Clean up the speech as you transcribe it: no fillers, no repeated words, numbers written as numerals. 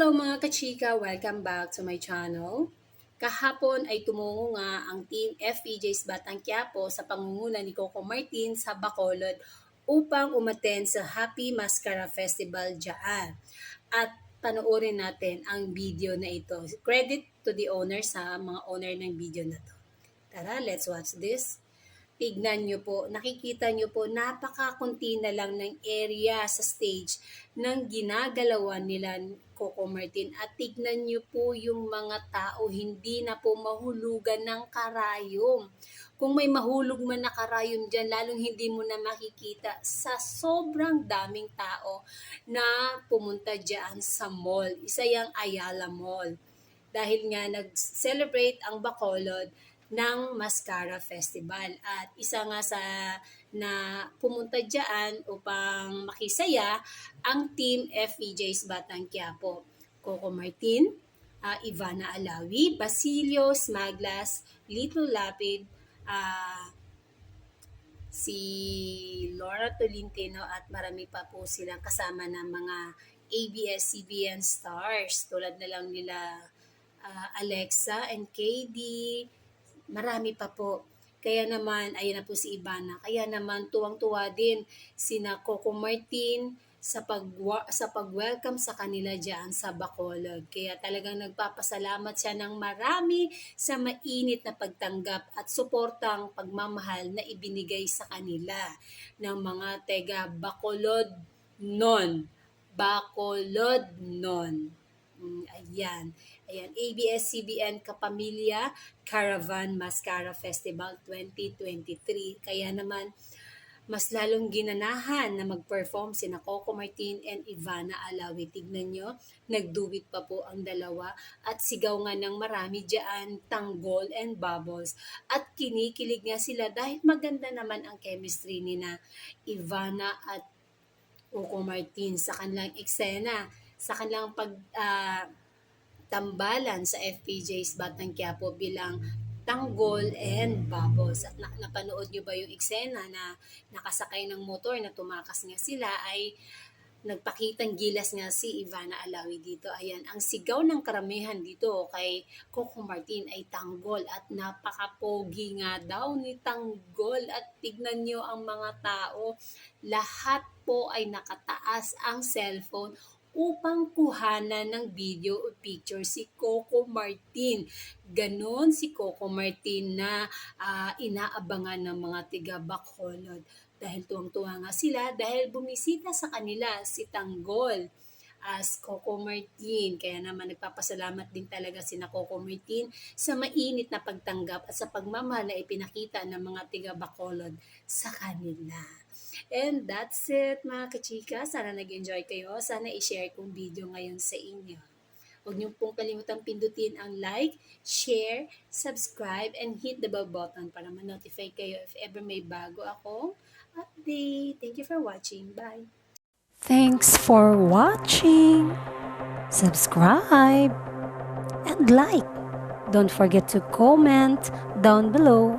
Hello mga kachika! Welcome back to my channel. Kahapon ay tumungo nga ang Team FPJ's Batang Quiapo sa pangunguna ni Coco Martin sa Bacolod upang umattend sa Happy Mascara Festival dyan. At panoorin natin ang video na ito. Credit to the owner sa mga owner ng video na to. Tara, let's watch this. Tignan nyo po, nakikita nyo po, napakakunti na lang ng area sa stage ng ginagalawan nila Coco Martin. At tignan nyo po yung mga tao, hindi na po mahulugan ng karayom. Kung may mahulog man na karayom dyan, lalong hindi mo na makikita sa sobrang daming tao na pumunta dyan sa mall. Isa yung Ayala Mall. Dahil nga nag-celebrate ang Bacolod ng Mascara Festival. At isa nga sa na pumunta dyan upang makisaya ang Team FPJ's Batang Quiapo. Coco Martin, Ivana Alawi, Basilio Smaglas, Lito Lapid, si Laura Tolentino at marami pa po silang kasama ng mga ABS-CBN stars tulad na lang nila Alexa and KD. Marami pa po. Kaya naman, ayan na po si Ivana. Kaya naman, tuwang-tuwa din sina Coco Martin sa pag-welcome sa kanila dyan sa Bacolod. Kaya talagang nagpapasalamat siya ng marami sa mainit na pagtanggap at suportang pagmamahal na ibinigay sa kanila ng mga taga Bacolod non. Bacolod non. Ayan, ABS-CBN Kapamilya Caravan Mascara Festival 2023. Kaya naman, mas lalong ginanahan na mag-perform sina Coco Martin and Ivana Alawi. Tignan nyo, nagduwit pa po ang dalawa at sigaw nga ng marami dyan, tanggol and bubbles. At kinikilig nga sila dahil maganda naman ang chemistry ni na Ivana at Coco Martin sa kanilang eksena, sa kanilang tambalan sa FPJ's Batang Quiapo bilang tanggol and bubbles. At napanood nyo ba yung eksena na nakasakay ng motor na tumakas nga sila ay nagpakitang gilas nga si Ivana Alawi dito. Ayan, ang sigaw ng karamihan dito kay Coco Martin ay tanggol at napakapogi nga daw ni tanggol. At tignan nyo ang mga tao, lahat po ay nakataas ang cellphone upang kuhanan ng video o picture si Coco Martin. Ganon si Coco Martin na inaabangan ng mga tiga Bacolod. Dahil tuwang-tuwa nga sila dahil bumisita sa kanila si Tanggol as Coco Martin. Kaya naman nagpapasalamat din talaga sina Coco Martin sa mainit na pagtanggap at sa pagmamahal na ipinakita ng mga tiga Bacolod sa kanila. And that's it mga kachika. Sana nag-enjoy kayo. Sana i-share kong video ngayon sa inyo. Huwag niyo pong kalimutang pindutin ang like, share, subscribe, and hit the bell button para ma-notify kayo if ever may bago akong update. Thank you for watching. Bye! Thanks for watching. Subscribe and like. Don't forget to comment down below.